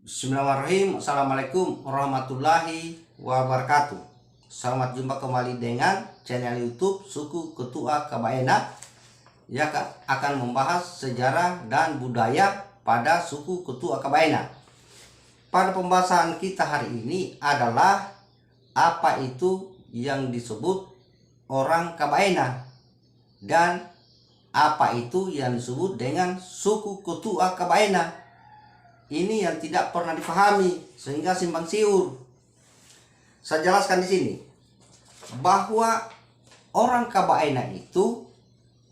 Bismillahirrahmanirrahim. Assalamualaikum warahmatullahi wabarakatuh. Selamat jumpa kembali dengan channel YouTube Suku Ketua Kabaena yang akan membahas sejarah dan budaya pada suku Ketua Kabaena. Pada pembahasan kita hari ini adalah apa itu yang disebut orang Kabaena dan apa itu yang disebut dengan suku Ketua Kabaena. Ini yang tidak pernah dipahami sehingga simpang siur. Saya jelaskan di sini bahwa orang Kabaena itu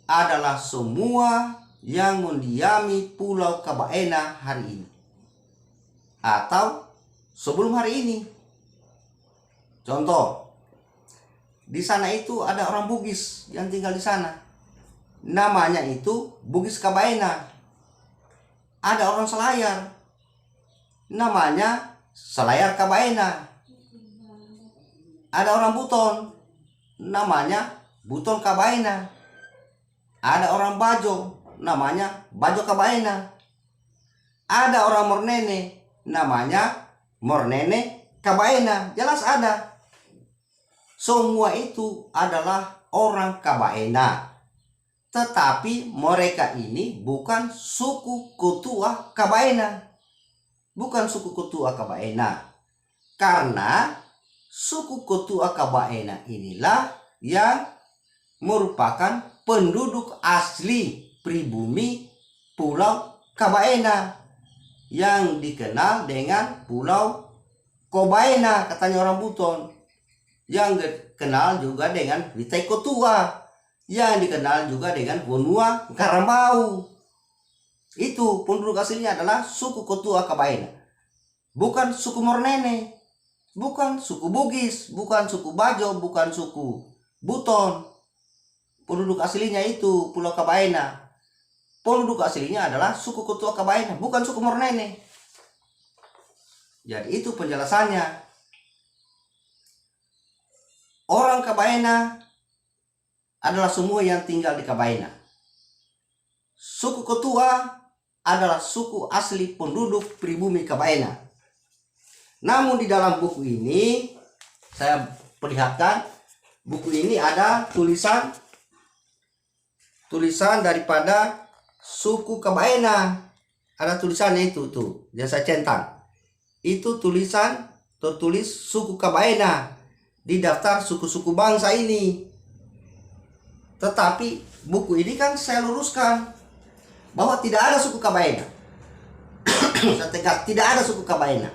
adalah semua yang mendiami Pulau Kabaena hari ini atau sebelum hari ini. Contoh, di sana itu ada orang Bugis yang tinggal di sana. Namanya itu Bugis Kabaena. Ada orang Selayar. Namanya Selayar Kabaena. Ada orang Buton, namanya Buton Kabaena. Ada orang Bajo, namanya Bajo Kabaena. Ada orang Mornene, namanya Mornene Kabaena. Jelas ada. Semua itu adalah orang Kabaena. Tetapi mereka ini bukan suku Ketua Kabaena. Bukan suku Ketua Kabaena. Karena suku Ketua Kabaena inilah yang merupakan penduduk asli pribumi Pulau Kabaena yang dikenal dengan Pulau Kobaena, katanya orang Buton, yang dikenal juga dengan Witai Ketua, yang dikenal juga dengan Bonua Karambau. Itu penduduk aslinya adalah suku Ketua Kabaena. Bukan suku Mornene, bukan suku Bugis, bukan suku Bajo, bukan suku Buton. Penduduk aslinya itu Pulau Kabaena. Penduduk aslinya adalah suku Ketua Kabaena, bukan suku Mornene. Jadi itu penjelasannya. Orang Kabaena adalah semua yang tinggal di Kabaena. Suku Ketua adalah suku asli penduduk pribumi Kabaena. Namun di dalam buku ini saya perlihatkan, buku ini ada tulisan daripada suku Kabaena. Ada tulisannya itu tuh, yang saya centang. Itu tulisan tertulis suku Kabaena di daftar suku-suku bangsa ini. Tetapi buku ini kan saya luruskan bahwa tidak ada suku Kabaena. Saya tegas, tidak ada suku Kabaena.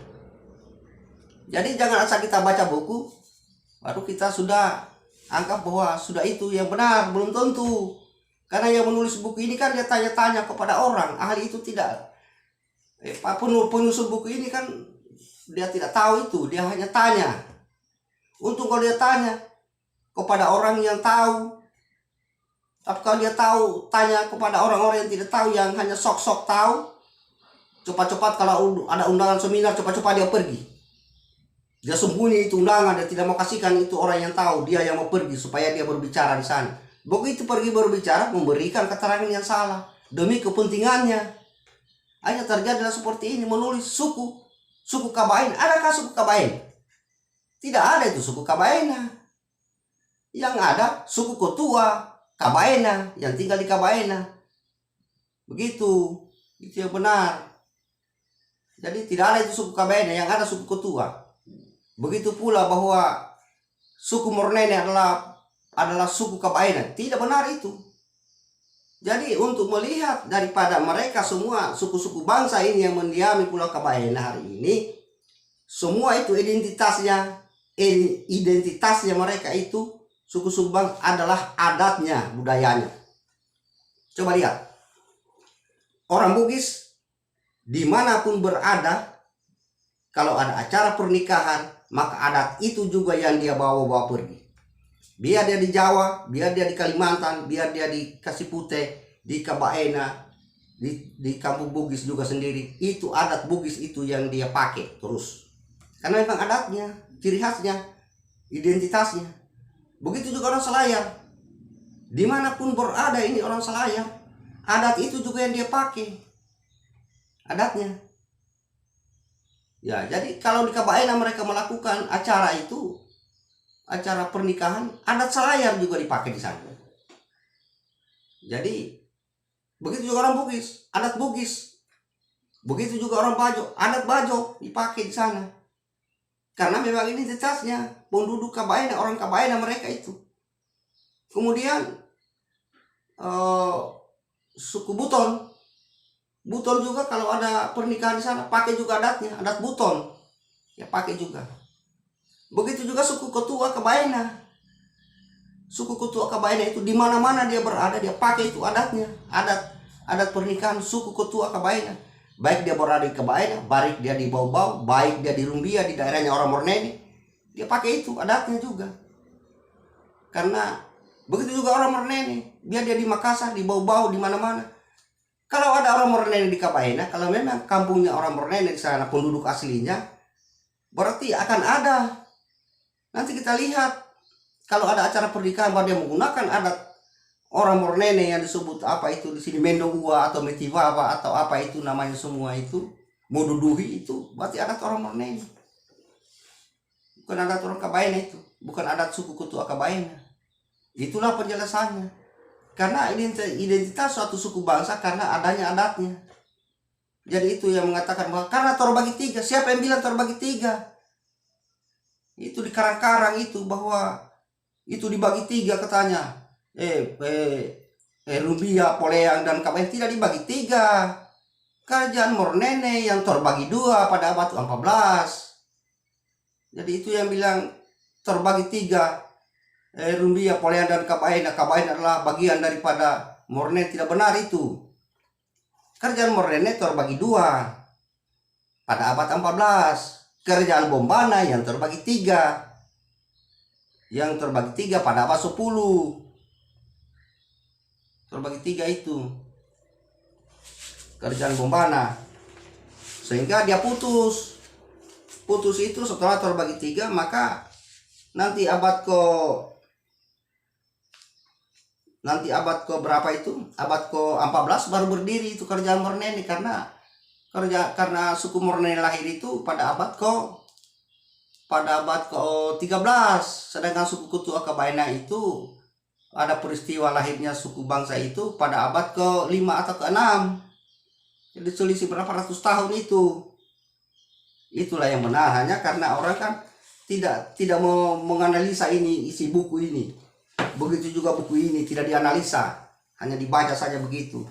Jadi jangan asal kita baca buku baru kita sudah anggap bahwa sudah itu yang benar. Belum tentu. Karena yang menulis buku ini kan dia tanya-tanya kepada orang. Ahli itu tidak. Penulis buku ini kan dia tidak tahu itu. Dia hanya tanya. Untung kalau dia tanya kepada orang yang tahu. Tapi kalau dia tahu, tanya kepada orang-orang yang tidak tahu, yang hanya sok-sok tahu, cepat-cepat kalau ada undangan seminar, cepat-cepat dia pergi. Dia sembunyi itu undangan, dia tidak mau kasihkan itu orang yang tahu, dia yang mau pergi supaya dia berbicara di sana. Begitu pergi berbicara, memberikan keterangan yang salah demi kepentingannya. Hanya terjadilah seperti ini, menulis suku Kabaena. Adakah suku Kabaena? Tidak ada itu suku Kabaena. Yang ada suku Ketua Kabaena yang tinggal di Kabaena. Begitu. Itu yang benar. Jadi tidak ada itu suku Kabaena, yang ada suku Ketua. Begitu pula bahwa suku Mornene adalah suku Kabaena. Tidak benar itu. Jadi untuk melihat daripada mereka semua suku-suku bangsa ini yang mendiami Pulau Kabaena hari ini, semua itu identitasnya mereka itu suku-suku bangsa adalah adatnya, budayanya. Coba lihat. Orang Bugis dimanapun berada, kalau ada acara pernikahan, maka adat itu juga yang dia bawa-bawa pergi. Biar dia di Jawa, biar dia di Kalimantan, biar dia di Kasipute, di Kabaena, di kampung Bugis juga sendiri. Itu adat Bugis itu yang dia pakai terus. Karena memang adatnya, ciri khasnya, identitasnya. Begitu juga orang Selayar. Dimanapun berada ini orang Selayar, adat itu juga yang dia pakai. Adatnya. Ya, jadi kalau di Kabaena mereka melakukan acara itu, acara pernikahan, adat Selayar juga dipakai di sana. Jadi begitu juga orang Bugis, adat Bugis. Begitu juga orang Bajo, adat Bajo dipakai di sana. Karena memang ini identitasnya penduduk Kabaena, orang Kabaena mereka itu. Kemudian suku Buton, Buton juga kalau ada pernikahan di sana pakai juga adatnya, adat Buton, ya pakai juga. Begitu juga suku Ketua Kabaena, suku Ketua Kabaena itu di mana-mana dia berada dia pakai itu adatnya, adat pernikahan suku Ketua Kabaena. Baik dia berada di Kabaena, baik dia di Bau-Bau, baik dia di Rumbia di daerahnya orang Mornene, dia pakai itu adatnya juga. Karena begitu juga orang Mornene, dia di Makassar, di Bau-Bau, di mana-mana. Kalau ada orang Mornene di Kabaena, kalau memang kampungnya orang Mornene di sana penduduk aslinya, berarti akan ada. Nanti kita lihat kalau ada acara pernikahan bahwa dia menggunakan adat orang Mornene yang disebut apa itu di sini Mendogua atau Metiwawa atau apa itu namanya semua itu, Moduduhi itu berarti adat orang Mornene. Bukan adat orang Kabaena itu, bukan adat suku Ketua Kabaena. Itulah penjelasannya. Karena identitas suatu suku bangsa karena adanya adatnya. Jadi itu yang mengatakan bahwa karena terbagi tiga. Siapa yang bilang terbagi tiga? Itu di karang-karang itu bahwa itu dibagi tiga katanya. Rumbia, Poleang dan Kabaena tidak dibagi tiga. Kerajaan Mornene yang terbagi dua pada abad 14. Jadi itu yang bilang terbagi tiga. Rumbia, Poleang dan Kabaena. Kabaena adalah bagian daripada Mornene, tidak benar itu. Kerajaan Mornene terbagi dua pada abad 14. Kerajaan Bombana yang terbagi tiga. Yang terbagi tiga pada abad 10. Terbagi tiga itu kerajaan Bombana. Sehingga dia putus itu setelah terbagi tiga, maka nanti abad ke berapa itu? Abad ke 14 baru berdiri itu kerajaan Mornene karena suku Mornene lahir itu pada abad ke 13. Sedangkan suku Ketua Kabaena itu ada peristiwa lahirnya suku bangsa itu pada abad ke-5 atau ke-6. Jadi selisih berapa ratus tahun itu. Itulah yang benar, hanya karena orang kan tidak mau menganalisa ini isi buku ini. Begitu juga buku ini tidak dianalisa, hanya dibaca saja begitu.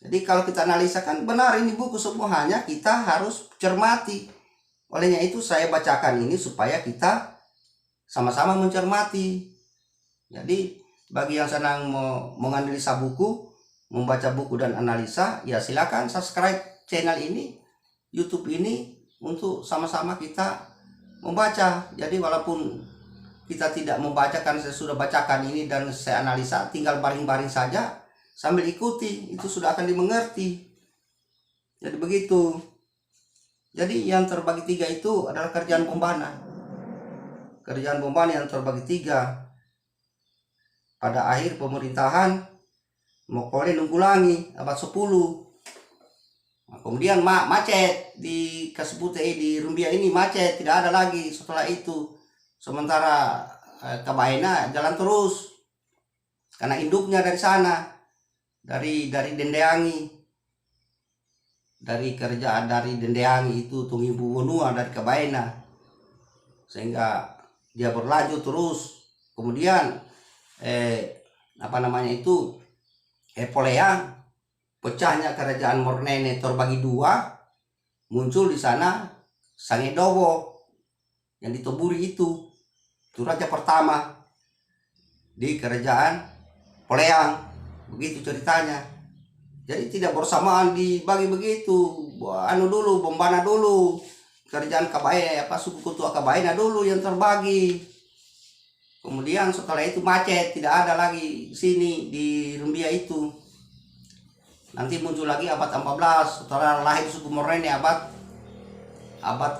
Jadi kalau kita analisa kan benar ini buku semua, hanya kita harus cermati. Olehnya itu saya bacakan ini supaya kita sama-sama mencermati. Jadi bagi yang senang menganalisa buku, membaca buku dan analisa, ya silakan subscribe channel ini, YouTube ini untuk sama-sama kita membaca. Jadi walaupun kita tidak membacakan, saya sudah bacakan ini dan saya analisa, tinggal baring-baring saja sambil ikuti, itu sudah akan dimengerti. Jadi begitu. Jadi yang terbagi tiga itu adalah kerajaan Bombana. Kerajaan Bombana yang terbagi tiga pada akhir pemerintahan Mokole Nunggulangi abad 10. Nah, kemudian macet di Kasepute di Rumbia ini, macet, tidak ada lagi setelah itu. Sementara Kabaena jalan terus karena induknya dari sana, dari Dendeangi, dari kerajaan dari Dendeangi itu Tungimbu Wonua dari Kabaena, sehingga dia berlanjut terus. Kemudian Poleang, pecahnya kerajaan Mornene terbagi dua, muncul di sana Sangedowo yang diteburi itu raja pertama di kerajaan Poleang. Begitu ceritanya. Jadi tidak bersamaan dibagi begitu. Dulu Bombana dulu, kerajaan Kabaena, suku Ketua Kabaena dulu yang terbagi. Kemudian setelah itu macet, tidak ada lagi sini di Rumbia itu. Nanti muncul lagi abad 14 setelah lahir suku Mornene abad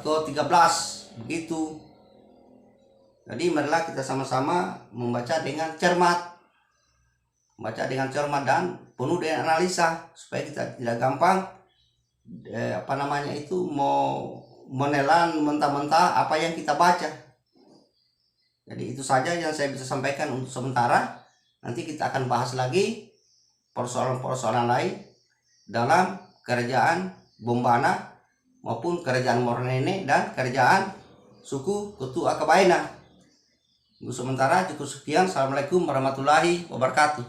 ke-13 begitu. Jadi marilah kita sama-sama membaca dengan cermat. Membaca dengan cermat dan penuh dengan analisa supaya kita tidak gampang mau menelan mentah-mentah apa yang kita baca. Jadi itu saja yang saya bisa sampaikan untuk sementara. Nanti kita akan bahas lagi persoalan-persoalan lain dalam kerajaan Bombana maupun kerajaan Mornene dan kerajaan suku Ketu Akabaena. Untuk sementara cukup sekian. Assalamualaikum warahmatullahi wabarakatuh.